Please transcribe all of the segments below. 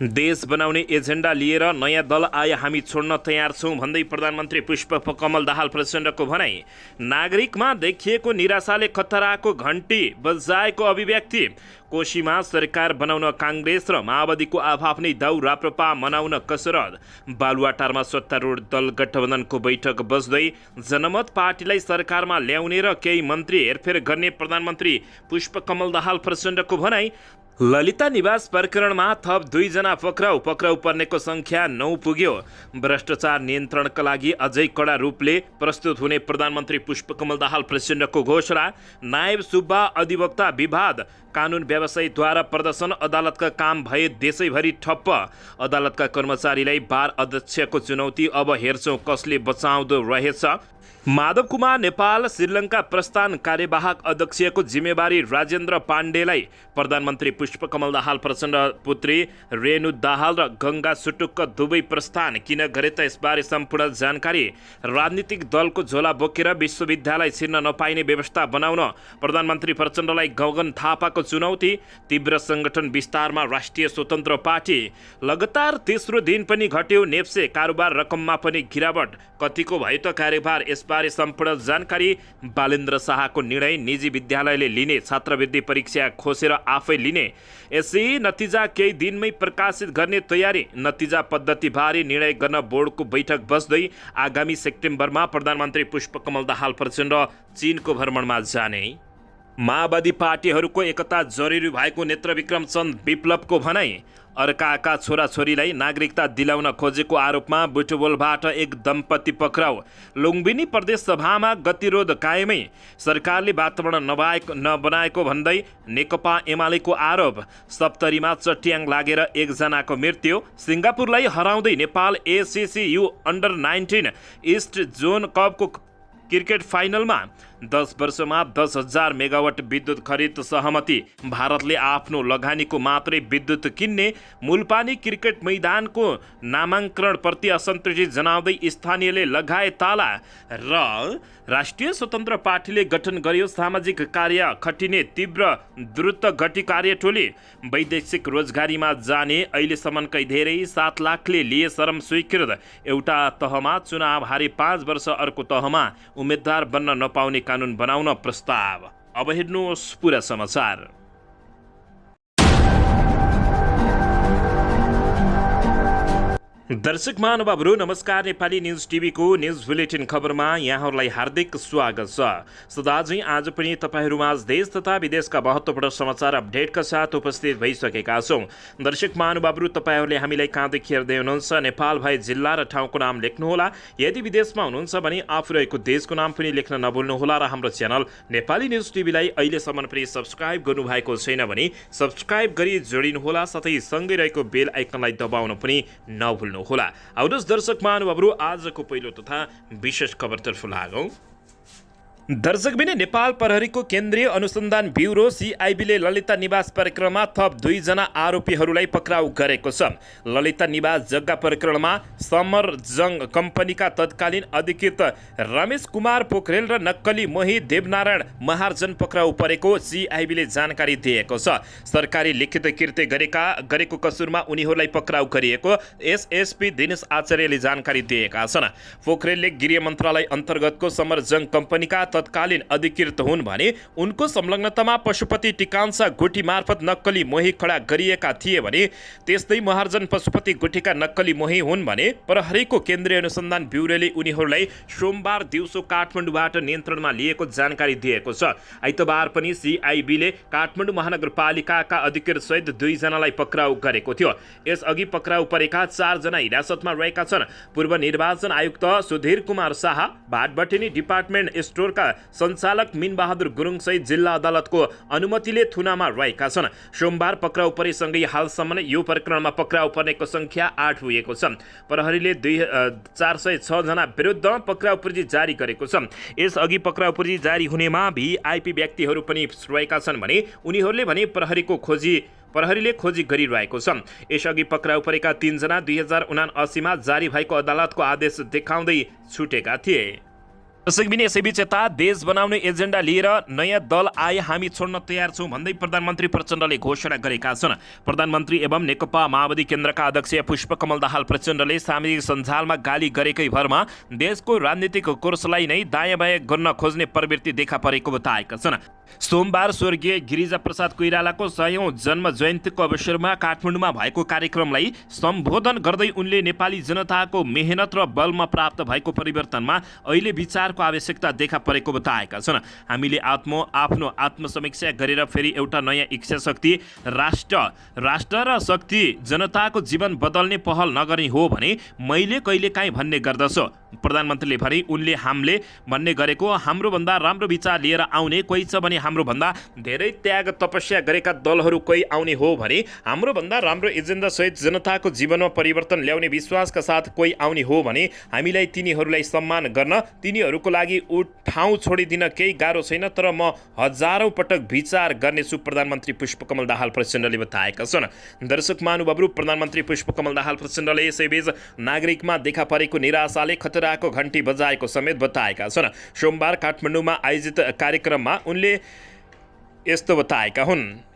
देश बनाउने एजेन्डा लिएर नयाँ दल आए हामी छोड्न तयार छौँ भन्दै प्रधानमन्त्री पुष्पकमल दाहाल प्रचण्डको भनाई। नागरिकमा देखिएको निराशाले खतराको घन्टी बजाएको अभिव्यक्ति। कोशीमा सरकार बनाउन काङ्ग्रेस र माओवादीको आफआफ्नै दाउ राप्रपा मनाउन कसरत। बालुवाटारमा सत्तारूढ दल गठबन्धनको बैठक बस्दै जनमत पार्टीलाई सरकारमा ल्याउने र केही मन्त्री हेरफेर गर्ने प्रधानमन्त्री पुष्पकमल दाहाल प्रचण्डको भनाई। ललिता निवास प्रकरणमा थप 2 जना पक्राउ पर्नेको संख्या 9 पुग्यो। भ्रष्टाचार नियन्त्रणका लागि अझै कडा रूपले प्रस्तुत हुने प्रधानमन्त्री पुष्पकमल दाहाल प्रचण्डको घोषणा। नायब सुब्बा अधिवक्ता विवाद। कानुन व्यवसायीद्वारा प्रदर्शन अदालतका काम भए देशैभरि ठप्प। अदालतका कर्मचारीलाई बार अध्यक्षको चुनौती, अब हेर्छौँ कसले बचाउँदो रहेछ। माधव कुमार नेपाल श्रीलङ्का प्रस्थान कार्यवाहक अध्यक्षको जिम्मेवारी राजेन्द्र पाण्डेलाई। प्रधानमन्त्री पुष्पकमल दाहाल प्रचण्ड पुत्री रेणु दाहाल र गङ्गा सुटुक्क दुवै प्रस्थान किन गरे त यसबारे सम्पूर्ण जानकारी। राजनीतिक दलको झोला बोकेर विश्वविद्यालय छिर्न नपाइने व्यवस्था बनाउन प्रधानमन्त्री प्रचण्डलाई गगन थापाको चुनौती। तीव्र सङ्गठन विस्तारमा राष्ट्रिय स्वतन्त्र पार्टी। लगातार तेस्रो दिन पनि घट्यो नेप्से कारोबार रकममा पनि गिरावट। कतिको भयो त कारोबार, यसबारे सम्पूर्ण जानकारी। बालेन्द्र शाहको निर्णय, निजी विद्यालयले लिने छात्रवृत्ति परीक्षा खोसेर आफै लिने। यसै नतिजा केही दिनमै प्रकाशित गर्ने तयारी। नतिजा पद्धतिबारे निर्णय गर्न बोर्डको बैठक बस्दै आगामी सेप्टेम्बरमा प्रधानमन्त्री पुष्पकमल दाहाल प्रचण्ड चीनको भ्रमणमा जाने। माओवादी पार्टीहरूको एकता जरुरी भएको नेत्रविक्रम चन्द विप्लवको भनाई। अर्काका छोराछोरीलाई नागरिकता दिलाउन खोजेको आरोपमा बुटवलबाट एक दम्पति पक्राउ। लुम्बिनी प्रदेश सभामा गतिरोध कायमै। सरकारले वातावरण नबनाएको भन्दै नेकपा एमालेको आरोप। सप्तरीमा चट्याङ लागेर 1 जनाको मृत्यु। सिङ्गापुरलाई हराउँदै Nepal ACC U-19 east John कपको क्रिकेट फाइनलमा। 10 वर्षमा 10,000 मेगावाट विद्युत खरिद सहमति। भारतले आफ्नो लगानीको मात्रै विद्युत किन्ने। मुलपानी क्रिकेट मैदानको नामाङ्करणप्रति असन्तुष्टि जनाउँदै स्थानीयले लगाए ताला। र राष्ट्रिय स्वतन्त्र पार्टीले गठन गर्यो सामाजिक कार्य खटिने तीव्र द्रुत गति कार्यटोली। वैदेशिक रोजगारीमा जाने अहिलेसम्मकै धेरै 7 लाखले लिए शरम स्वीकृत। एउटा तहमा चुनाव हारे 5 वर्ष अर्को तहमा उम्मेद्वार बन्न नपाउने कानुन बनाउन प्रस्ताव। अब हेर्नुहोस् पुरा समाचार। दर्शक महानुभावहरू नमस्कार। नेपाली न्युज टिभीको न्युज बुलेटिन खबरमा यहाँहरूलाई हार्दिक स्वागत छ। सदाझै आज पनि तपाईँहरूमाझ देश तथा विदेशका महत्त्वपूर्ण समाचार अपडेटका साथ उपस्थित भइसकेका छौँ। दर्शक महानुभावहरू तपाईँहरूले हामीलाई कहाँदेखि हेर्दै हुनुहुन्छ नेपाल भए जिल्ला र ठाउँको नाम लेख्नुहोला। यदि विदेशमा हुनुहुन्छ भने आफू रहेको देशको नाम पनि लेख्न नभुल्नुहोला र हाम्रो च्यानल नेपाली न्युज टिभीलाई अहिलेसम्म पनि सब्सक्राइब गर्नुभएको छैन भने सब्सक्राइब गरी जोडिनुहोला, साथै सँगै रहेको बेल आइकनलाई दबाउन पनि नभुल्नुहोला। आउनुहोस् दर्शक महानुभावहरू आजको पहिलो तथा विशेष खबरतर्फ लागौं। दर्शकबिने नेपाल प्रहरीको केन्द्रीय अनुसन्धान ब्युरो CIB ले ललिता निवास प्रकरणमा थप 2 जना आरोपीहरूलाई पक्राउ गरेको छ। ललिता निवास जग्गा प्रकरणमा समरजङ कम्पनीका तत्कालीन अधिकृत रमेश कुमार पोखरेल र नक्कली मोही देवनारायण महार्जन पक्राउ परेको CIB ले जानकारी दिएको छ। सरकारी लिखित कृत्य गरेको कसुरमा उनीहरूलाई पक्राउ गरिएको SSP दिनेश आचार्यले जानकारी दिएका छन्। पोखरेलले गृह मन्त्रालय अन्तर्गतको समरजङ कम्पनीका तत्कालीन अधिकृत हुन् भने उनको संलग्नतामा पशुपति टिकान्सा गुठी मार्फत नक्कली मोही खडा गरिएका थिए भने त्यस्तै महार्जन पशुपति गुठीका नक्कली मोही हुन् भने प्रहरीको केन्द्रीय अनुसन्धान ब्युरोले उनीहरूलाई सोमबार दिउँसो काठमाडौँबाट नियन्त्रणमा लिएको जानकारी दिएको छ। आइतबार पनि CIB ले काठमाडौँ महानगरपालिकाका अधिकृत सहित 2 जनालाई पक्राउ गरेको थियो। यसअघि पक्राउ परेका 4 जना हिरासतमा रहेका छन्। पूर्व निर्वाचन आयुक्त सुधीर कुमार शाह, भाटबटेनी डिपार्टमेन्ट स्टोरका सञ्चालक मिनबहादुर गुरुङ सहित जिल्ला अदालतको अनुमतिले थुनामा रहेका छन्। सोमबार पक्राउ परेसँगै हालसम्म यो प्रकरणमा पक्राउ पर्नेको संख्या 8 पुगेको छ। प्रहरीले 406 जना विरुद्ध पक्राउ पर्ची जारी गरेको छ। यसअघि पक्राउ पर्ची जारी हुनेमा VIP व्यक्तिहरू पनि रहेका छन् भने उनीहरूले भने प्रहरीले खोजी गरिरहेको छ। यसअघि पक्राउ परेका 3 जना 2079 मा जारी भएको अदालतको आदेश देखाउँदै छुटेका थिए। दर्शकबिन यसैबीच यता देश बनाउने एजेन्डा लिएर नयाँ दल आए हामी छोड्न तयार छौँ भन्दै प्रधानमन्त्री प्रचण्डले घोषणा गरेका छन्। प्रधानमन्त्री एवं नेकपा माओवादी केन्द्रका अध्यक्ष पुष्पकमल दाहाल प्रचण्डले सामाजिक सञ्जालमा गाली गरेकै भरमा देशको राजनीतिक कोर्सलाई नै दायाँ बायाँ गर्न खोज्ने प्रवृत्ति देखा परेको बताएका छन्। सोमबार स्वर्गीय गिरिजा प्रसाद कोइरालाको 100औं जन्म जयन्तीको अवसरमा काठमाडौँमा भएको कार्यक्रमलाई सम्बोधन गर्दै उनले नेपाली जनताको मेहनत र बलमा प्राप्त भएको परिवर्तनमा अहिले विचारको आवश्यकता देखा परेको बताएका छन्। हामीले आफ्नो आत्मसमीक्षा गरेर फेरि एउटा नयाँ इच्छा शक्ति राष्ट्र र शक्ति जनताको जीवन बदल्ने पहल नगर्ने हो भने मैले कहिलेकाहीँ भन्ने गर्दछु। प्रधानमन्त्रीले भने उनले हामीले भन्ने गरेको हाम्रोभन्दा राम्रो विचार लिएर आउने कोही छ भने हाम्रोभन्दा धेरै त्याग तपस्या गरेका दलहरू कोही आउने हो भने हाम्रोभन्दा राम्रो एजेन्डा सहित जनताको जीवनमा परिवर्तन ल्याउने विश्वासका साथ कोही आउने हो भने हामीलाई तिनीहरूलाई सम्मान गर्न तिनीहरूको लागि ठाउँ छोडिदिन केही गाह्रो छैन। तर म हजारौं पटक विचार गर्नेछु, प्रधानमन्त्री पुष्पकमल दाहाल प्रचण्डले बताएका छन्। दर्शक महानुभावहरू, प्रधानमन्त्री पुष्पकमल दाहाल प्रचण्डले यसैबीच नागरिकमा देखा परेको निराशाले खतराको घण्टी बजाएको समेत बताएका छन्। सोमबार काठमाडौँमा आयोजित कार्यक्रममा उनले यस्तो बताएका हुन्।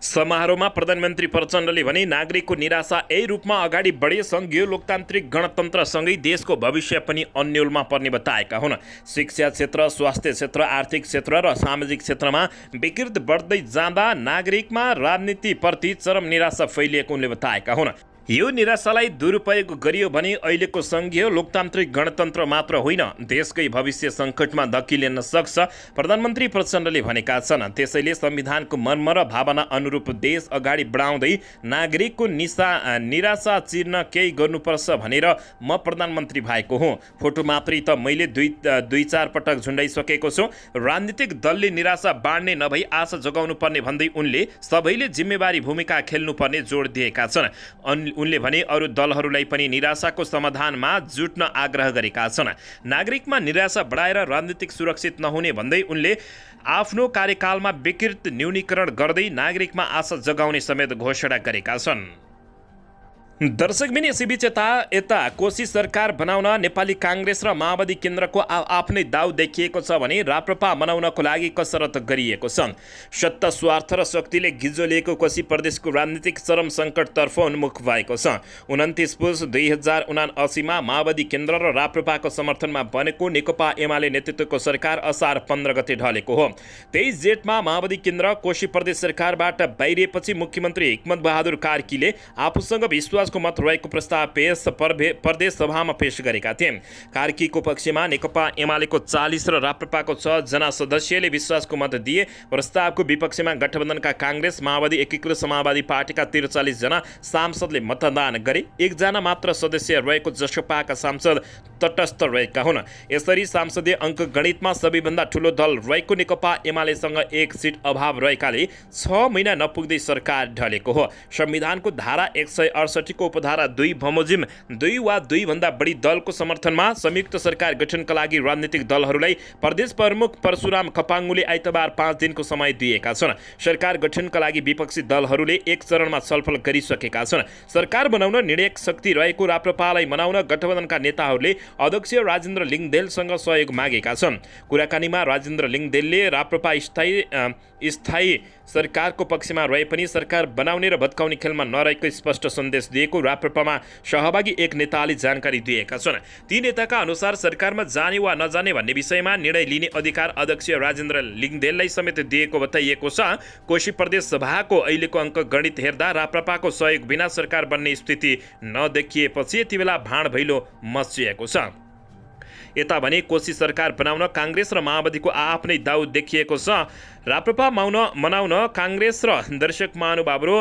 समारोहमा प्रधानमन्त्री प्रचण्डले भने नागरिकको निराशा यही रूपमा अगाडि बढे सङ्घीय लोकतान्त्रिक गणतन्त्रसँगै देशको भविष्य पनि अन्यलमा पर्ने बताएका हुन्। शिक्षा क्षेत्र, स्वास्थ्य क्षेत्र, आर्थिक क्षेत्र र सामाजिक क्षेत्रमा विकृति बढ्दै जाँदा नागरिकमा राजनीतिप्रति चरम निराशा फैलिएको उनले बताएका हुन्। यो निराशालाई दुरुपयोग गरियो भने अहिलेको सङ्घीय लोकतान्त्रिक गणतन्त्र मात्र होइन, देशकै भविष्य सङ्कटमा धकिलिन सक्छ, प्रधानमन्त्री प्रचण्डले भनेका छन्। त्यसैले संविधानको मर्म र भावना अनुरूप देश अगाडि बढाउँदै नागरिकको निराशा चिर्न केही गर्नुपर्छ भनेर म प्रधानमन्त्री भएको हुँ। फोटो मात्रै त मैले दुई चार पटक झुन्डाइसकेको छु। राजनीतिक दलले निराशा बाँड्ने नभई आशा जगाउनु पर्ने भन्दै उनले सबैले जिम्मेवारी भूमिका खेल्नुपर्ने जोड दिएका छन्। उनले भने अरू दलहरूलाई पनि निराशाको समाधानमा जुट्न आग्रह गरेका छन्। नागरिकमा निराशा बढाएर राजनीतिक सुरक्षित नहुने भन्दै उनले आफ्नो कार्यकालमा विकृति न्यूनीकरण गर्दै नागरिकमा आशा जगाउने समेत घोषणा गरेका छन्। दर्शकबिन यसैबीच यता कोशी सरकार बनाउन नेपाली काङ्ग्रेस र माओवादी केन्द्रको आफ्नै दाउ देखिएको छ भने राप्रपा बनाउनको लागि कसरत गरिएको छ। सत्ता, स्वार्थ र शक्तिले गिजोलिएको कोशी प्रदेशको राजनीतिक चरम सङ्कटतर्फ उन्मुख भएको छ। 29 पुस 2079 मा माओवादी केन्द्र र राप्रपाको समर्थनमा बनेको नेकपा एमाले नेतृत्वको सरकार असार 15 गते ढलेको हो। 23 जेठमा माओवादी केन्द्र कोशी प्रदेश सरकारबाट बाहिरिएपछि मुख्यमन्त्री हिक्मत बहादुर कार्कीले आफूसँग विश्वास को मत रहेको प्रस्ताव प्रदेश सभामा पेश गरेका थिए। कार्कीको पक्षमा नेकपा एमालेको 40 र राप्रपाको 6 जना सदस्यले विश्वासको मत दिए। प्रस्तावको विपक्षमा गठबन्धनका काङ्ग्रेस, माओवादी, एकीकृत समाजवादी पार्टीका 43 जना सांसदले मतदान गरे। 1 जना मात्र सदस्य रहेको जसपाका सांसद तटस्थ रहेका हुन्। यसरी संसदीय अङ्क गणितमा सबैभन्दा ठूलो दल रहेको नेकपा एमालेसँग 1 सिट अभाव रहेकाले 6 महिना नपुग्दै सरकार ढलेको हो। संविधानको धारा 168 को उपधारा 2 बमोजिम 2 वा 2 भन्दा बढी दलको समर्थनमा संयुक्त सरकार गठनका लागि राजनीतिक दलहरूलाई प्रदेश प्रमुख परशुराम खपाङ्गुले आइतबार 5 दिनको समय दिएका छन्। सरकार गठनका लागि विपक्षी दलहरूले 1 चरणमा छलफल गरिसकेका छन्। सरकार बनाउन निर्णायक शक्ति रहेको राप्रपालाई मनाउन गठबन्धनका नेताहरूले अध्यक्ष राजेन्द्र लिङदेलसँग सहयोग मागेका छन्। कुराकानीमा राजेन्द्र लिङदेलले राप्रपा स्थायी सरकारको पक्षमा रहे पनि सरकार बनाउने र भत्काउने खेलमा नरहेको स्पष्ट सन्देश दिएको राप्रपामा सहभागी एक नेताले जानकारी दिएका छन्। ती नेताका अनुसार सरकारमा जाने वा नजाने भन्ने विषयमा निर्णय लिने अधिकार अध्यक्ष राजेन्द्र लिङदेललाई समेत दिएको बताइएको छ। कोशी प्रदेश सभाको अहिलेको अङ्क गणित हेर्दा राप्रपाको सहयोग बिना सरकार बन्ने स्थिति नदेखिएपछि यति बेला भाँड भैलो मचिएको छ। यता भने कोशी सरकार बनाउन काङ्ग्रेस र माओवादीको आफ्नै दाउ देखिएको छ। राप्रपा मनाउन काङ्ग्रेस र दर्शक महानुभावहरू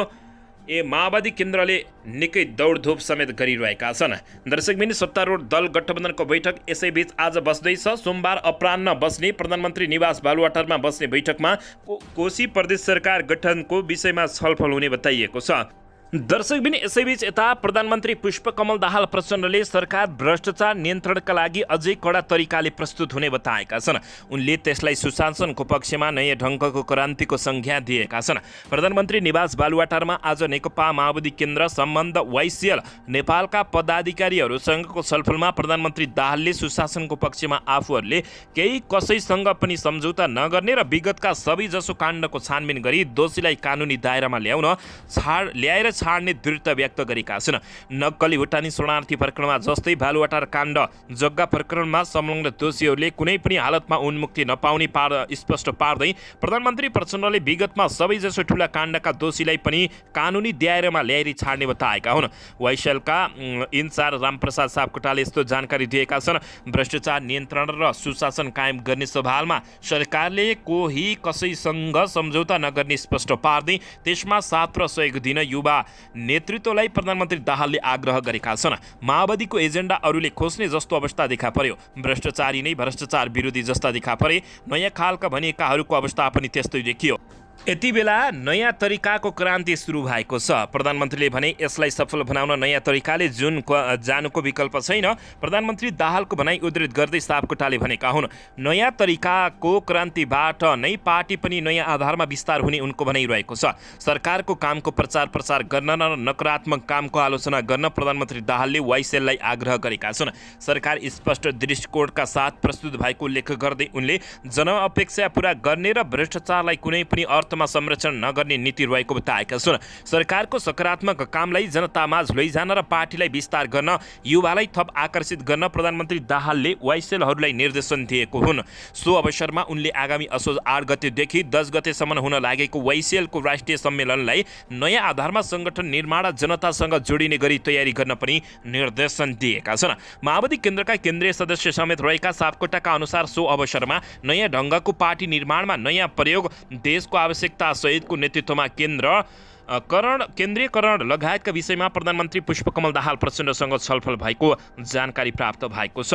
माओवादी केन्द्रले निकै दौडधुप समेत गरिरहेका छन्। दर्शकबिन सत्तारूढ दल गठबन्धनको बैठक यसैबीच आज बस्दैछ। सोमबार अपराह्न बस्ने प्रधानमन्त्री निवास बालुवाटारमा बस्ने बैठकमा कोशी प्रदेश सरकार गठनको विषयमा छलफल हुने बताइएको छ। दर्शकबिन यसैबीच यता प्रधानमन्त्री पुष्पकमल दाहाल प्रचण्डले सरकार भ्रष्टाचार नियन्त्रणका लागि अझै कडा तरिकाले प्रस्तुत हुने बताएका छन्। उनले त्यसलाई सुशासनको पक्षमा नयाँ ढङ्गको क्रान्तिको संज्ञा दिएका छन्। प्रधानमन्त्री निवास बालुवाटारमा आज नेकपा माओवादी केन्द्र सम्बन्ध वाइसिएल नेपालका पदाधिकारीहरूसँगको छलफलमा प्रधानमन्त्री दाहालले सुशासनको पक्षमा आफूहरूले केही कसैसँग पनि सम्झौता नगर्ने र विगतका सबै जसो काण्डको छानबिन गरी दोषीलाई कानुनी दायरामा ल्याएर छाड्ने दृढता व्यक्त गरेका छन्। नक्कली भुटानी शरणार्थी प्रकरणमा जस्तै बालुवाटार काण्ड जग्गा प्रकरणमा संलग्न दोषीहरूले कुनै पनि हालतमा उन्मुक्ति नपाउने स्पष्ट पार्दै प्रधानमन्त्री प्रचण्डले विगतमा सबैजसो ठुला काण्डका दोषीलाई पनि कानुनी दायरामा ल्याएर छाड्ने बताएका हुन्। वाइसेलका इन्चार्ज रामप्रसाद सापकोटाले यस्तो जानकारी दिएका छन्। भ्रष्टाचार नियन्त्रण र सुशासन कायम गर्ने सवालमा सरकारले कोही कसैसँग सम्झौता नगर्ने स्पष्ट पार्दै त्यसमा साथ र सहयोग दिन युवा नेतृत्वलाई प्रधानमन्त्री दाहालले आग्रह गरेका छन्। माओवादीको एजेन्डा अरूले खोज्ने जस्तो अवस्था देखा पर्यो। भ्रष्टाचारी नै भ्रष्टाचार विरोधी जस्ता देखा परे। नयाँ खालका भनिएकाहरूको अवस्था पनि त्यस्तै देखियो। यति बेला नयाँ तरिकाको क्रान्ति सुरु भएको छ। प्रधानमन्त्रीले भने यसलाई सफल बनाउन नयाँ तरिकाले जानुको विकल्प छैन। प्रधानमन्त्री दाहालको भनाइ उद्धृत गर्दै सापकोटाले भनेका हुन्, नयाँ तरिकाको क्रान्तिबाट नै पार्टी पनि नयाँ आधारमा विस्तार हुने उनको भनाइरहेको छ। सरकारको कामको प्रचार प्रसार गर्न र नकारात्मक कामको आलोचना गर्न प्रधानमन्त्री दाहालले वाइसेललाई आग्रह गरेका छन्। सरकार स्पष्ट दृष्टिकोणका साथ प्रस्तुत भएको उल्लेख गर्दै उनले जनअपेक्षा पूरा गर्ने र भ्रष्टाचारलाई कुनै पनि अर्थमा संरक्षण नगर्ने नीति रहेको बताएका छन्। सरकारको सकारात्मक कामलाई जनतामाझ लैजान र पार्टीलाई विस्तार गर्न युवालाई थप आकर्षित गर्न प्रधानमन्त्री दाहालले वाइसेलहरूलाई निर्देशन दिएको हुन्। सो अवसरमा उनले आगामी असोज 8 गतेदेखि 10 गतेसम्म हुन लागेको वाइसेलको राष्ट्रिय सम्मेलनलाई नयाँ आधारमा संगठन निर्माण जनतासँग जोडिने गरी तयारी गर्न पनि निर्देशन दिएका छन्। माओवादी केन्द्रका केन्द्रीय सदस्य समेत रहेका सापकोटाका अनुसार सो अवसरमा नयाँ ढङ्गको पार्टी निर्माणमा नयाँ प्रयोग, देशको आवश्यकता सहितको नेतृत्वमा केन्द्रीयकरण लगायतका विषयमा प्रधानमन्त्री पुष्पकमल दाहाल प्रचण्डसँग छलफल भएको जानकारी प्राप्त भएको छ।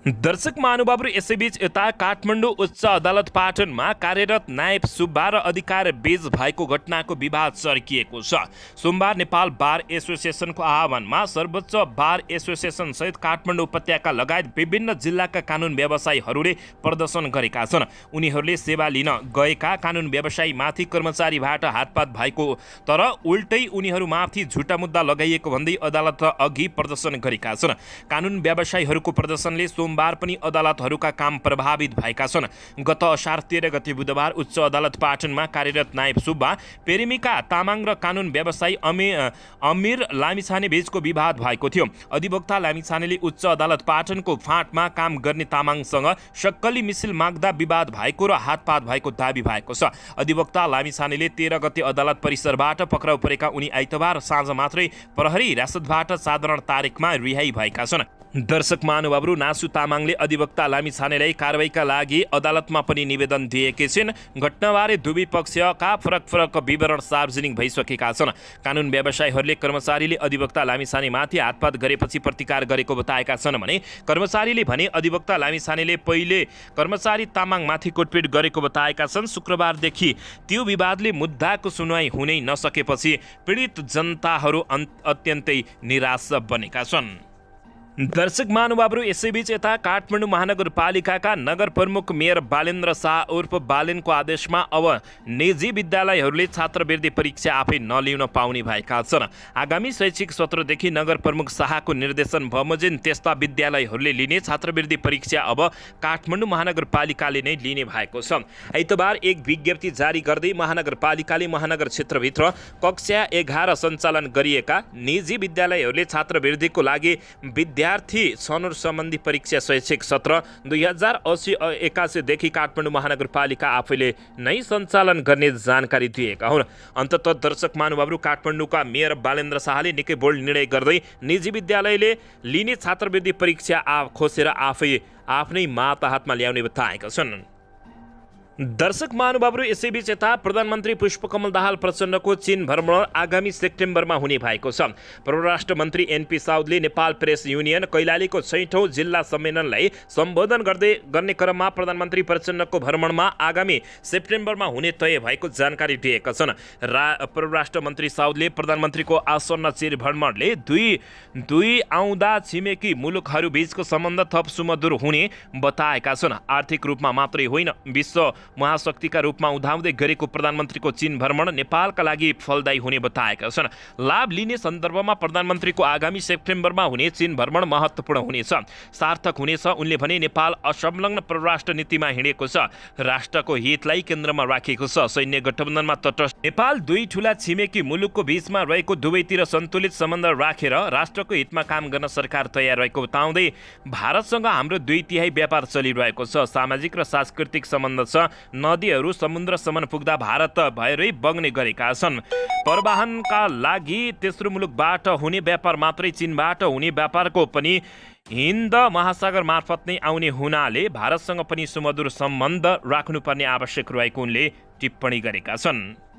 दर्शक महानुभावहरू यसैबीच यता काठमाडौँ उच्च अदालत पाटनमा कार्यरत नायब सुब्बा र अधिकार बीच भएको घटनाको विवाद चर्किएको छ। सोमबार नेपाल बार एसोसिएसनको आह्वानमा सर्वोच्च बार एसोसिएसन सहित काठमाडौँ उपत्यका लगायत विभिन्न जिल्लाका कानुन व्यवसायीहरूले प्रदर्शन गरेका छन्। उनीहरूले सेवा लिन गएका कानुन व्यवसायीमाथि कर्मचारीबाट हातपात भएको तर उल्टै उनीहरूमाथि झुटा मुद्दा लगाइएको भन्दै अदालत अघि प्रदर्शन गरेका छन्। कानुन व्यवसायीहरूको प्रदर्शनले सोमबार पनि अदालतहरूका काम प्रभावित भएका छन्। गत असार 13 गते बुधबार उच्च अदालत पाटनमा कार्यरत नायब सुब्बा, पेरेमिका तामाङ र कानुन व्यवसायी अमीर लामिछाने बीचको विवाद भएको थियो। अधिवक्ता लामिछानेले उच्च अदालत पाटनको फाँटमा काम गर्ने तामाङसँग सक्कली मिसिल माग्दा विवाद भएको र हातपात भएको दाबी भएको छ। अधिवक्ता लामिछानेले 13 गते अदालत परिसरबाट पक्राउ परेका उनी आइतबार साँझ मात्रै प्रहरी हिरासतबाट साधारण तारिखमा रिहाई भएका छन्। दर्शक महानुभावहरू, नासु तामाङले अधिवक्ता लामिछानेलाई कारबाहीका लागि अदालतमा पनि निवेदन दिएकी छिन्। घटनाबारे दुवै पक्षका फरक विवरण सार्वजनिक भइसकेका छन्। कानुन व्यवसायीहरूले कर्मचारीले अधिवक्ता लामिछानेमाथि हातपात गरेपछि प्रतिकार गरेको बताएका छन् भने कर्मचारीले भने अधिवक्ता लामिछानेले पहिले कर्मचारी तामाङमाथि कुटपिट गरेको बताएका छन्। शुक्रबारदेखि त्यो विवादले मुद्दाको सुनवाई हुनै नसकेपछि पीडित जनताहरू अत्यन्तै निराश बनेका छन्। दर्शक महानुभावहरू, यसैबीच यता काठमाडौँ महानगरपालिकाका नगर प्रमुख मेयर बालेन्द्र शाह उर्फ बालेनको आदेशमा अब निजी विद्यालयहरूले छात्रवृत्ति परीक्षा आफै नलिन पाउने भएका छन्। आगामी शैक्षिक सत्रदेखि नगर प्रमुख शाहको निर्देशन बमोजिम त्यस्ता विद्यालयहरूले लिने छात्रवृत्ति परीक्षा अब काठमाडौँ महानगरपालिकाले नै लिने भएको छ। आइतबार एक विज्ञप्ति जारी गर्दै महानगरपालिकाले महानगर क्षेत्रभित्र कक्षा 11 सञ्चालन गरिएका निजी विद्यालयहरूले छात्रवृत्तिको लागि विद्यार्थी छनौट सम्बन्धी परीक्षा शैक्षिक सत्र 2080-81 देखि काठमाडौँ महानगरपालिका आफैले नै सञ्चालन गर्ने जानकारी दिएका हुन्। अन्ततः दर्शक महानुभावहरू, काठमाडौँका मेयर बालेन्द्र शाहले निकै बोल्ड निर्णय गर्दै निजी विद्यालयले लिने छात्रवृत्ति परीक्षा खोसेर आफ्नै माता हातमा ल्याउने बताएका छन्। दर्शक महानुभावहरू, यसैबीच यता प्रधानमन्त्री पुष्पकमल दाहाल प्रचण्डको चीन भ्रमण आगामी सेप्टेम्बरमा हुने भएको छ। परराष्ट्र मन्त्री एनपी साउदले नेपाल प्रेस युनियन कैलालीको 6औं जिल्ला सम्मेलनलाई सम्बोधन गर्ने क्रममा प्रधानमन्त्री प्रचण्डको भ्रमणमा आगामी सेप्टेम्बरमा हुने तय भएको जानकारी दिएका छन्। परराष्ट्र मन्त्री साउदले प्रधानमन्त्रीको आसन्न चीन भ्रमणले दुई आउँदा छिमेकी मुलुकहरूबीचको सम्बन्ध थप सुमधुर हुने बताएका छन्। आर्थिक रूपमा मात्रै होइन, विश्व महाशक्तिका रूपमा उदाउँदै गरेको प्रधानमन्त्रीको चीन भ्रमण नेपालका लागि फलदायी हुने बताएका छन्। लाभ लिने सन्दर्भमा प्रधानमन्त्रीको आगामी सेप्टेम्बरमा हुने चीन भ्रमण महत्त्वपूर्ण हुनेछ, सार्थक हुनेछ। उनले भने नेपाल असंलग्न परराष्ट्र नीतिमा हिँडेको छ, राष्ट्रको हितलाई केन्द्रमा राखेको छ, सैन्य गठबन्धनमा तटस्थ। नेपाल दुई ठूला छिमेकी मुलुकको बीचमा रहेको दुवैतिर सन्तुलित सम्बन्ध राखेर राष्ट्रको हितमा काम गर्न सरकार तयार रहेको बताउँदै भारतसँग हाम्रो 2/3 व्यापार चलिरहेको छ, सामाजिक र सांस्कृतिक सम्बन्ध छ, नदीहरू समुद्रसम्म पुग्दा भारत भएरै बग्ने गरेका छन्। परिवहनका लागि तेस्रो मुलुकबाट हुने व्यापार मात्रै चीनबाट हुने व्यापारको पनि हिन्द महासागर मार्फत नै आउने हुनाले भारतसँग पनि सुमधुर सम्बन्ध राख्नुपर्ने आवश्यक रहेको उनले टिप्पणी गरेका छन्।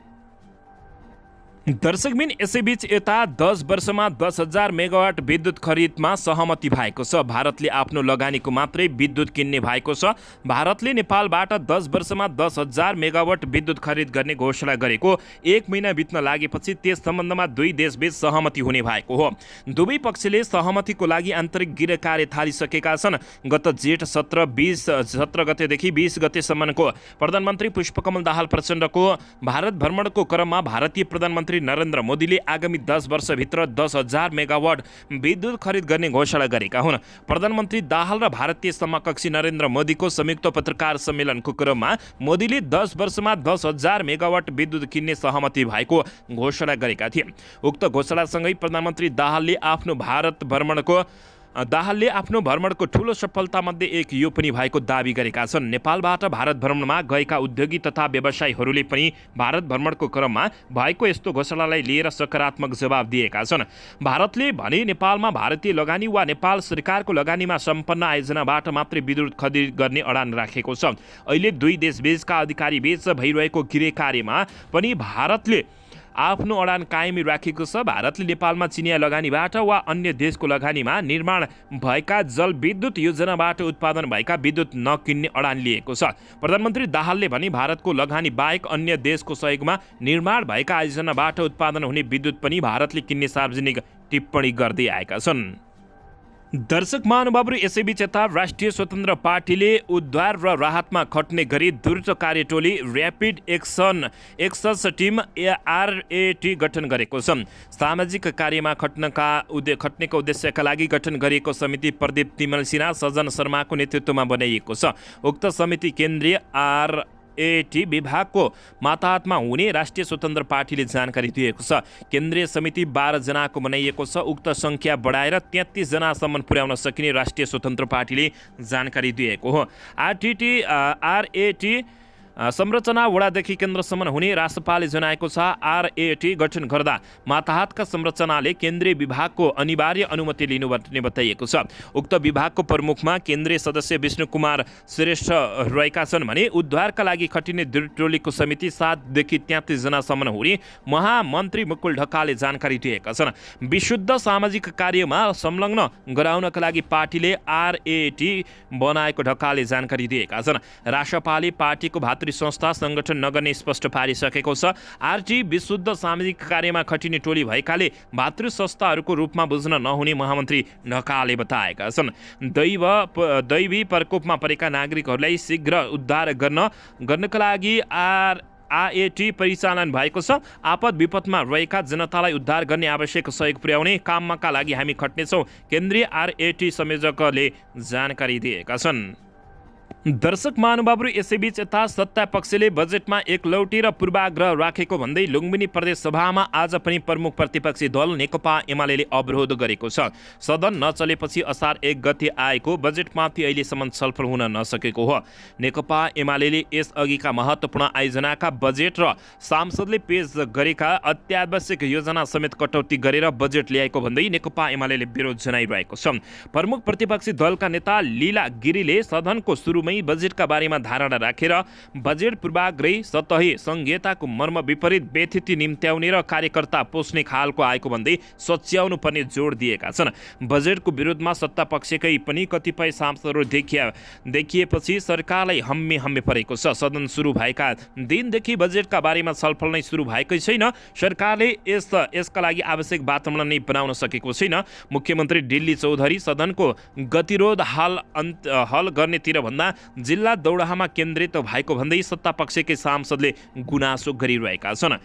दर्शकबिन, यसैबीच यता 10 वर्षमा 10,000 मेगावाट विद्युत खरिदमा सहमति भएको छ। भारतले आफ्नो लगानीको मात्रै विद्युत किन्ने भएको छ। भारतले नेपालबाट 10 वर्षमा 10,000 मेगावाट विद्युत खरिद गर्ने घोषणा गरेको 1 महिना बित्न लागेपछि त्यस सम्बन्धमा दुई देशबीच सहमति हुने भएको हो। दुवै पक्षले सहमतिको लागि आन्तरिक गृह कार्य थालिसकेका छन्। गत जेठ 17 गतेदेखि 20 गतेसम्मको प्रधानमन्त्री पुष्पकमल दाहाल प्रचण्डको भारत भ्रमणको क्रममा भारतीय प्रधानमन्त्री नरेन्द्र मोदीले आगामी 10 वर्षभित्र 10,000 मेगावाट विद्युत खरिद गर्ने घोषणा गरेका हुन्। प्रधानमन्त्री दाहाल र भारतीय समकक्षी नरेन्द्र मोदीको संयुक्त पत्रकार सम्मेलनको क्रममा मोदीले 10 वर्षमा 10,000 मेगावाट विद्युत किन्ने सहमति भएको घोषणा गरेका थिए। उक्त घोषणासँगै प्रधानमन्त्री दाहालले आफ्नो भ्रमणको ठूलो सफलतामध्ये एक यो पनि भएको दावी गरेका छन्। नेपालबाट भारत भ्रमणमा गएका उद्योगी तथा व्यवसायीहरूले पनि भारत भ्रमणको क्रममा भएको यस्तो घोषणालाई लिएर सकारात्मक जवाब दिएका छन्। भारतले भने नेपालमा भारतीय लगानी वा नेपाल सरकारको लगानीमा सम्पन्न आयोजनाबाट मात्रै विद्युत खरिद गर्ने अडान राखेको छ। अहिले दुई देशबीचका अधिकारीबीच भइरहेको गृह कार्यमा पनि भारतले आफ्नो अडान कायमी राखेको छ। भारतले नेपालमा चिनिया लगानीबाट वा अन्य देशको लगानीमा निर्माण भएका जलविद्युत योजनाबाट उत्पादन भएका विद्युत नकिन्ने अडान लिएको छ। प्रधानमन्त्री दाहालले भने भारतको लगानी बाहेक अन्य देशको सहयोगमा निर्माण भएका आयोजनाबाट उत्पादन हुने विद्युत पनि भारतले किन्ने सार्वजनिक टिप्पणी गर्दै आएका छन्। दर्शक महानुभावहरू, यसैबीच यता राष्ट्रिय स्वतन्त्र पार्टीले उद्धार र राहतमा खट्ने गरी द्रुत कार्यटोली र्यापिड एक्सस टिम RAT गठन गरेको छ। सामाजिक कार्यमा खट्नेको उद्देश्यका लागि गठन गरिएको समिति प्रदीप तिमल सिन्हा, सजन शर्माको नेतृत्वमा बनाइएको छ। उक्त समिति केन्द्रीय RAT विभागको मातहतमा हुने राष्ट्रिय स्वतन्त्र पार्टीले जानकारी दिएको छ। केन्द्रीय समिति 12 जनाको बनाइएको छ। उक्त संख्या बढाएर 33 जनासम्म पुर्याउन सकिने राष्ट्रिय स्वतन्त्र पार्टीले जानकारी दिएको हो। RAT संरचना वडादेखि केन्द्रसम्म हुने राष्ट्रपालले जनाएको छ। RAT गठन गर्दा मातहतका संरचनाले केन्द्रीय विभागको अनिवार्य अनुमति लिनुपर्ने बताइएको छ। उक्त विभागको प्रमुखमा केन्द्रीय सदस्य विष्णु कुमार श्रेष्ठ रहेका छन् भने उद्धारका लागि खटिने टोलीको समिति 7 देखि 33 जनासम्म हुने महामन्त्री मुकुल ढकालले जानकारी दिएका छन्। विशुद्ध सामाजिक कार्यमा संलग्न गराउनका लागि पार्टीले RAT बनाएको ढकालले जानकारी दिएका छन्। राष्ट्रपालले पार्टीको संस्था संगठन नगर्ने स्पष्ट पारिसकेको छ। RAT विशुद्ध सामाजिक कार्यमा खटिने टोली भएकाले भातृ संस्थाहरूको रूपमा बुझ्न नहुने महामन्त्री ढकालले बताएका छन्। दैवी प्रकोपमा परेका नागरिकहरूलाई शीघ्र उद्धार गर्नका लागि RAT परिचालन भएको छ। आपद विपदमा रहेका जनतालाई उद्धार गर्ने आवश्यक सहयोग पुर्याउने कामका लागि हामी खट्नेछौँ, केन्द्रीय RAT संयोजकले जानकारी दिएका छन्। दर्शक महानुभावहरू, यसैबीच यता सत्ता पक्षले बजेटमा एकलौटी र पूर्वाग्रह राखेको भन्दै लुम्बिनी प्रदेश सभामा आज पनि प्रमुख प्रतिपक्षी दल नेकपा एमाले अवरोध गरेको छ। सदन नचलेपछि असार 1 गते आएको बजेटमाथि अहिलेसम्म छलफल हुन नसकेको हो। नेकपा एमाले यसअघिका महत्त्वपूर्ण आयोजनाका बजेट र सांसदले पेश गरेका अत्यावश्यक योजना समेत कटौती गरेर बजेट ल्याएको भन्दै नेकपा एमाले विरोध जनाइरहेको छ। प्रमुख प्रतिपक्षी दलका नेता लीला गिरीले सदनको सुरुमै नै बजेटका बारेमा धारणा राखेर बजेट पूर्वाग्रही सतही संघीयताको मर्म विपरीत व्यथिति निम्त्याउने र कार्यकर्ता पोस्ने खालको आएको भन्दै सच्याउनु पर्ने जोड दिएका छन्। बजेटको विरोधमा सत्ता पक्षकै पनि कतिपय सांसदहरू देखिएपछि सरकारलाई हम्मे परेको छ। सदन सुरु भएका दिनदेखि बजेटका बारेमा छलफल नै सुरु भएकै छैन। सरकारले यसका लागि आवश्यक वातावरण नै बनाउन सकेको छैन। मुख्यमन्त्री डिल्ली चौधरी सदनको गतिरोध हल गर्नेतिर भन्दा जिल्ला दौडाहामा केन्द्रित भएको भन्दै सत्तापक्षकै सांसदले गुनासो गरिरहेका छन्।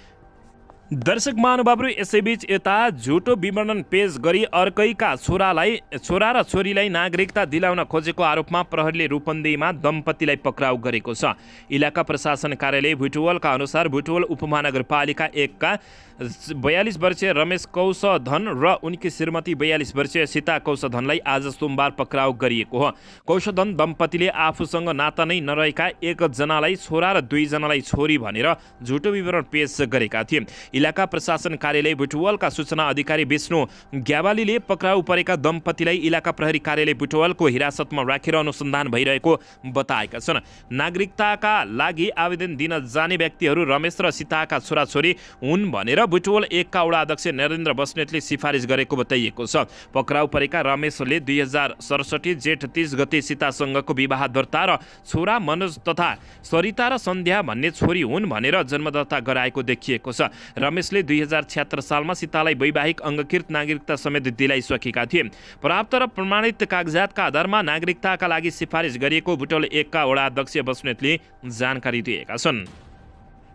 दर्शक महानुभावहरू, यसैबीच यता झुटो विवरण पेश गरी अर्कैका छोरा र छोरीलाई नागरिकता दिलाउन खोजेको आरोपमा प्रहरीले रूपन्देहीमा दम्पतिलाई पक्राउ गरेको छ। इलाका प्रशासन कार्यालय बुटवलका अनुसार बुटवल उपमहानगरपालिका 1 का 42 वर्षीय रमेश कौशधन र उनकी श्रीमती 42 वर्षीय सीता कौशधनलाई आज सोमबार पक्राउ गरिएको हो। कौशधन दम्पतिले आफूसँग नाता नै नरहेका 1 जनालाई छोरा र 2 जनालाई छोरी भनेर झुटो विवरण पेश गरेका थिए। इलाका प्रशासन कार्यालय बुटवलका सूचना अधिकारी विष्णु ग्यावालीले पक्राउ परेका दम्पतिलाई इलाका प्रहरी कार्यालय बुटवलको हिरासतमा राखेर अनुसन्धान भइरहेको बताएका छन्। नागरिकताका लागि आवेदन दिन जाने व्यक्तिहरू रमेश र सीताका छोराछोरी हुन् भनेर बुटवल 1 का वडा अध्यक्ष नरेन्द्र बस्नेतले सिफारिस गरेको बताइएको छ। पक्राउ परेका रमेशले 2067 जेठ 30 गते सीतासँगको विवाह दर्ता र छोरा मनोज तथा सरिता र सन्ध्या भन्ने छोरी हुन् भनेर जन्मदर्ता गराएको देखिएको छ। रमेशले 2076 सालमा सीतालाई वैवाहिक अंगीकृत नागरिकता समेत दिलाइसकेका थिए। प्राप्त र प्रमाणित कागजातका आधारमा नागरिकताका लागि सिफारिस गरिएको बुटवल 1 का वडा अध्यक्ष बस्नेतले जानकारी दिएका छन्।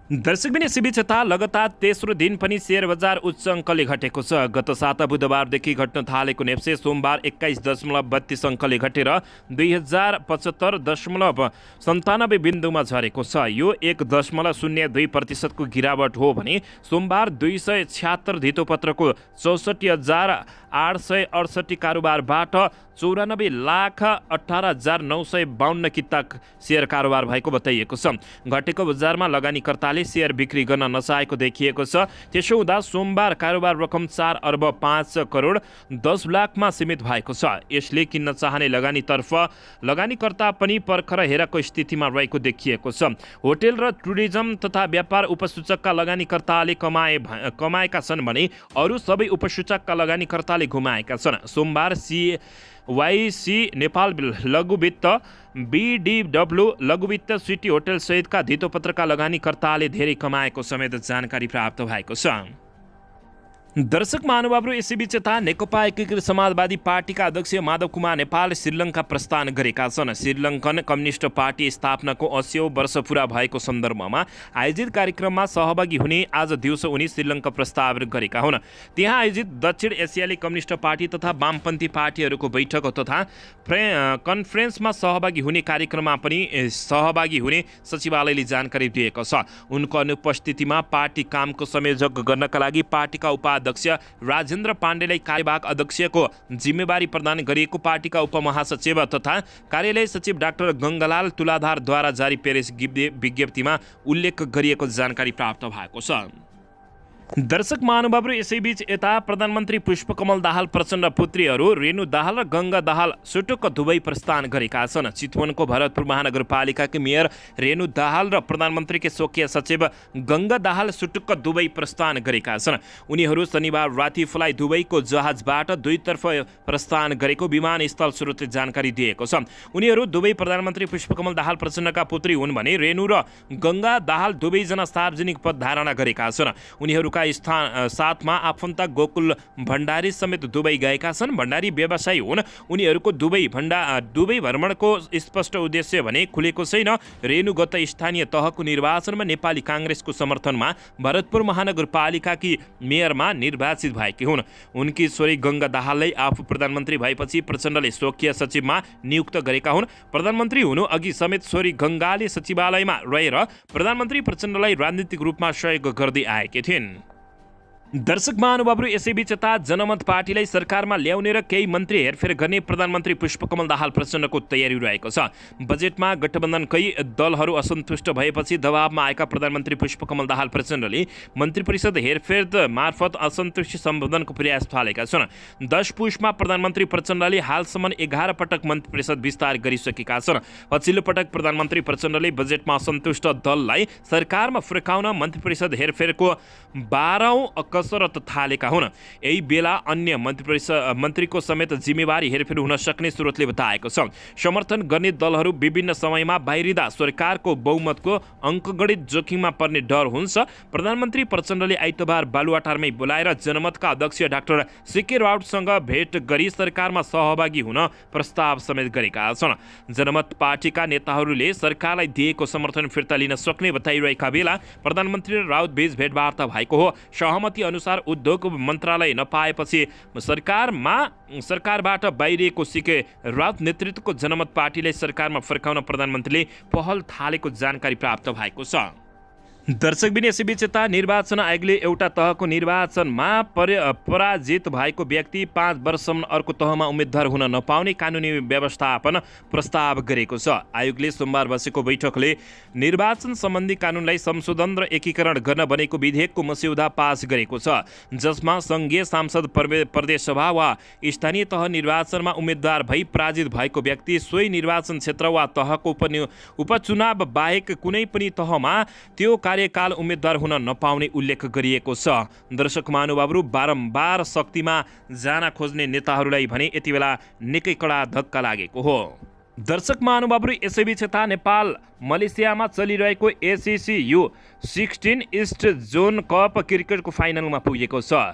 दर्शकबिन यसैबीच यता लगातार तेस्रो दिन पनि शेयर बजार उच्च अङ्कले घटेको छ। गत साता बुधबारदेखि घट्न थालेको नेप्से सोमबार 21.32 अङ्कले घटेर 2075.97 बिन्दुमा झरेको छ। यो 1.02% को गिरावट हो भने सोमबार 276 धितोपत्रको 64,868 कारोबारबाट 94,18,952 किता शेयर कारोबार भएको बताइएको छ। घटेको बजारमा लगानीकर्ताले शेयर बिक्री गर्न नचाहेको देखिएको छ। त्यसो हुँदा सोमबार कारोबार रकम 4 अर्ब 5 करोड 10 लाखमा सीमित भएको छ। यसले किन्न चाहने लगानीकर्ता पनि पर्खर हेरको स्थितिमा रहेको देखिएको छ। होटेल र टुरिज्म तथा व्यापार उपसूचकका लगानीकर्ताले कमाएका छन् भने अरू सबै उपसूचकका लगानीकर्ताले गुमाएका छन्। सोमबार YC नेपाल लघुवित्त, BDW लघुवित्त, सिटी होटल सहितका धितोपत्रका लगानीकर्ताले धेरै कमाएको समेत जानकारी प्राप्त भएको छ। दर्शक महानुभावहरू, यसैबीच यता नेकपा एकीकृत समाजवादी पार्टीका अध्यक्ष माधव कुमार नेपाल श्रीलङ्का प्रस्थान गरेका छन्। श्रीलङ्कन कम्युनिस्ट पार्टी स्थापनाको 80औं वर्ष पुरा भएको सन्दर्भमा आयोजित कार्यक्रममा सहभागी हुने आज दिउँसो उनी श्रीलङ्का प्रस्ताव गरेका हुन्। त्यहाँ आयोजित दक्षिण एसियाली कम्युनिस्ट पार्टी तथा वामपन्थी पार्टीहरूको बैठक तथा कन्फरेन्समा सहभागी हुने कार्यक्रममा पनि सहभागी हुने सचिवालयले जानकारी दिएको छ। उनको अनुपस्थितिमा पार्टी कामको संयोजक गर्नका लागि पार्टीका उपाध्यक्ष राजेन्द्र पाण्डेलाई कार्यवाहक अध्यक्षको जिम्मेवारी प्रदान गरिएको पार्टीका उपमहासचिव तथा कार्यालय सचिव डाक्टर गङ्गालाल तुलाधारद्वारा जारी प्रेस विज्ञप्तिमा उल्लेख गरिएको जानकारी प्राप्त भएको छ। दर्शक महानुभावहरू, यसैबीच यता प्रधानमन्त्री पुष्पकमल दाहाल प्रचण्ड पुत्रीहरू रेणु दाहाल र गङ्गा दाहाल सुटुक्क दुवै प्रस्थान गरेका छन्। चितवनको भरतपुर महानगरपालिकाकी मेयर रेणु दाहाल र प्रधानमन्त्रीकी स्वकीय सचिव गङ्गा दाहाल सुटुक्क दुवै प्रस्थान गरेका छन्। उनीहरू शनिबार राति फ्लाइ दुबईको जहाजबाट दुईतर्फ प्रस्थान गरेको विमानस्थल स्रोतले जानकारी दिएको छ। उनीहरू दुवै प्रधानमन्त्री पुष्पकमल दाहाल प्रचण्डका पुत्री हुन् भने रेणु र गङ्गा दाहाल दुवैजना सार्वजनिक पद धारणा गरेका छन्। उनीहरूका साथमा आफन्त गोकुल भण्डारी समेत दुबई गएका छन्। भण्डारी व्यवसायी हुन्। उनीहरूको दुबई भ्रमणको स्पष्ट उद्देश्य भने खुलेको छैन। रेणु गत स्थानीय तहको निर्वाचनमा नेपाली काङ्ग्रेसको समर्थनमा भरतपुर महानगरपालिकाकी मेयरमा निर्वाचित भएकी हुन्। उनकी छोरी गङ्गा दाहाललाई आफू प्रधानमन्त्री भएपछि प्रचण्डले स्वकीय सचिवमा नियुक्त गरेका हुन्। प्रधानमन्त्री हुनु अघि समेत छोरी गङ्गाले सचिवालयमा रहेर प्रधानमन्त्री प्रचण्डलाई राजनीतिक रूपमा सहयोग गर्दै आएकी थिइन्। दर्शक महानुभावहरू, यसैबीच यता जनमत पार्टीलाई सरकारमा ल्याउने र केही मन्त्री हेरफेर गर्ने प्रधानमन्त्री पुष्पकमल दाहाल प्रचण्डको तयारी रहेको छ। बजेटमा गठबन्धनकै दलहरू असन्तुष्ट भएपछि दबावमा आएका प्रधानमन्त्री पुष्पकमल दाहाल प्रचण्डले मन्त्री परिषद हेरफेर मार्फत असन्तुष्टि सम्बोधनको प्रयास थालेका छन्। 10 पुसमा प्रधानमन्त्री प्रचण्डले हालसम्म 11 पटक मन्त्री परिषद विस्तार गरिसकेका छन्। पछिल्लो पटक प्रधानमन्त्री प्रचण्डले बजेटमा असन्तुष्ट दललाई सरकारमा फर्काउन मन्त्री परिषद हेरफेरको 12औं कसरत थालेका हुन्। यही बेला अन्य मन्त्रीको समेत जिम्मेवारी हेरफेर हुन सक्ने स्रोतले बताएको छ। समर्थन गर्ने दलहरू विभिन्न समयमा बाहिरिँदा सरकारको बहुमतको अङ्कगणित जोखिममा पर्ने डर हुन्छ। प्रधानमन्त्री प्रचण्डले आइतबार बालुवाटारमै बोलाएर जनमतका अध्यक्ष डाक्टर सीके राउतसँग भेट गरी सरकारमा सहभागी हुन प्रस्ताव समेत गरेका छन्। जनमत पार्टीका नेताहरूले सरकारलाई दिएको समर्थन फिर्ता लिन सक्ने बताइरहेका बेला प्रधानमन्त्री र राउत बीच भेटवार्ता भएको हो। सहमति अनुसार उद्योग मन्त्रालय नपाएपछि सरकारबाट बाहिरिएको सीके राउत नेतृत्वको जनमत पार्टीले सरकारमा फर्काउन प्रधानमन्त्रीले पहल थालेको जानकारी प्राप्त भएको छ। दर्शकबिन, यसैबीच यता निर्वाचन आयोगले एउटा तहको निर्वाचनमा पराजित भएको व्यक्ति 5 वर्षसम्म अर्को तहमा उम्मेद्वार हुन नपाउने कानुनी व्यवस्थापन प्रस्ताव गरेको छ। आयोगले सोमबार बसेको बैठकले निर्वाचन सम्बन्धी कानुनलाई संशोधन र एकीकरण गर्न बनेको विधेयकको मस्यौदा पास गरेको छ, जसमा सङ्घीय सांसद, प्रदेशसभा वा स्थानीय तह निर्वाचनमा उम्मेद्वार भई पराजित भएको व्यक्ति सोही निर्वाचन क्षेत्र वा तहको उपचुनाव बाहेक कुनै पनि तहमा त्यो कार्यकाल उम्मेद्वार हुन नपाउने उल्लेख गरिएको छ। दर्शक महानुभावहरू, बारम्बार शक्तिमा जान खोज्ने नेताहरूलाई भने यति बेला निकै कडा धक्का लागेको हो। दर्शक महानुभावहरू, यसैबीच यता नेपाल मलेसियामा चलिरहेको ACC U16 east John cup क्रिकेटको फाइनलमा पुगेको छ।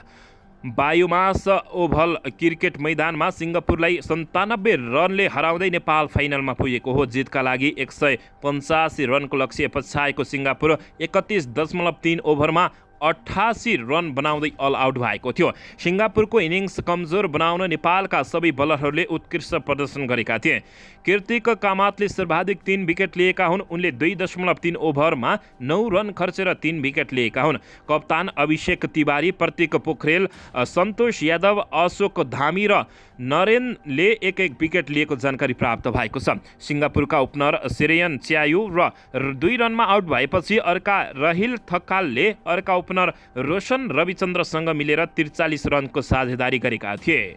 बायोमास ओभल क्रिकेट मैदानमा सिङ्गापुरलाई 97 रनले हराउँदै नेपाल फाइनलमा पुगेको हो। जितका लागि 185 रनको लक्ष्य पछ्याएको सिङ्गापुर 31.3 ओभरमा 88 रन बनाउँदै अल आउट भएको थियो। सिङ्गापुरको इनिङ्स कमजोर बनाउन नेपालका सबै बलरहरूले उत्कृष्ट प्रदर्शन गरेका थिए। कृतिक कामतले सर्वाधिक 3 विकेट लिएका हुन्। उनले 2.3 ओभरमा 9 रन खर्चेर 3 विकेट लिएका हुन्। कप्तान अभिषेक तिवारी, प्रतीक पोखरेल, सन्तोष यादव, अशोक धामी र नरेनले एक विकेट लिएको जानकारी प्राप्त भएको छ। सिङ्गापुरका ओपनर सिरेयन च्यायु र 2 रनमा आउट भएपछि अर्का रहिल थकालले अर्का ओपनर रोशन रविचन्द्रसँग मिलेर 43 रनको साझेदारी गरेका थिए।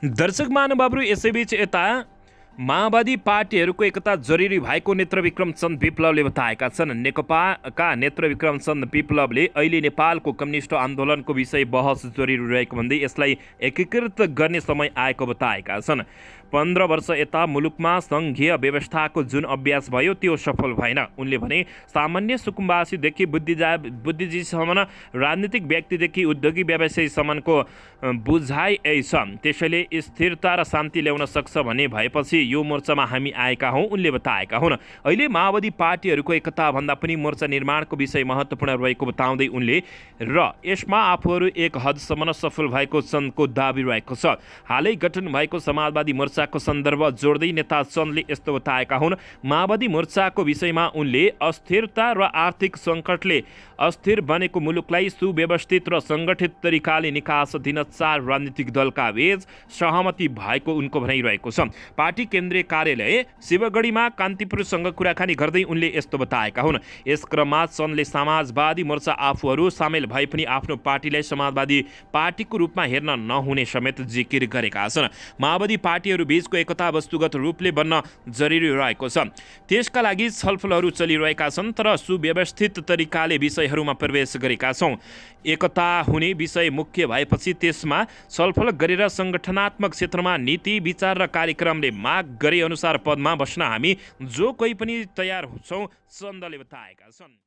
दर्शक महानुभावहरू, यसैबीच यता माओवादी पार्टीहरूको एकता जरुरी भएको नेत्रविक्रम चन्द विप्लवले बताएका छन्। नेकपाका नेत्रविक्रम चन्द विप्लवले अहिले नेपालको कम्युनिस्ट आन्दोलनको विषय बहस जरुरी रहेको भन्दै यसलाई एकीकृत गर्ने समय आएको बताएका छन्। 15 वर्ष यता मुलुकमा सङ्घीय व्यवस्थाको जुन अभ्यास भयो त्यो सफल भएन। उनले भने सामान्य सुकुम्बासीदेखि बुद्धिजीवीसम्म, राजनीतिक व्यक्तिदेखि उद्योगी व्यवसायीसम्मको बुझाइ यही छ। त्यसैले स्थिरता र शान्ति ल्याउन सक्छ भन्ने भएपछि यो मोर्चामा हामी आएका हौँ, उनले बताएका हुन्। अहिले माओवादी पार्टीहरूको एकताभन्दा पनि मोर्चा निर्माणको विषय महत्त्वपूर्ण रहेको बताउँदै उनले र यसमा आफूहरू एक हदसम्म सफल भएको चन्दको दाबी रहेको छ। हालै गठन भएको समाजवादी मोर्चाको सन्दर्भ जोड्दै नेता चन्दले यस्तो बताएका हुन्। माओवादी मोर्चाको विषयमा उनले अस्थिरता र आर्थिक सङ्कटले अस्थिर बनेको मुलुकलाई सुव्यवस्थित र सङ्गठित तरिकाले निकास दिन 4 राजनीतिक दलका बीच सहमति भएको उनको भनाइरहेको छ। पार्टी केन्द्रीय कार्यालय शिवगढीमा कान्तिपुरसँग कुराकानी गर्दै उनले यस्तो बताएका हुन्। यस क्रममा चन्दले समाजवादी मोर्चा आफूहरू सामेल भए पनि आफ्नो पार्टीलाई समाजवादी पार्टीको रूपमा हेर्न नहुने समेत जिकिर गरेका छन्। माओवादी पार्टीहरू बीचको एकता वस्तुगत रूपले बन्न जरुरी रहेको छ। त्यसका लागि छलफलहरू चलिरहेका छन्, तर सुव्यवस्थित तरिकाले विषयहरूमा प्रवेश गरेका छौँ। एकता हुने विषय मुख्य भएपछि त्यसमा छलफल गरेर सङ्गठनात्मक क्षेत्रमा नीति, विचार र कार्यक्रमले माग गरे अनुसार पदमा बस्न हामी जो कोही पनि तयार छौँ, चन्दले बताएका छन्।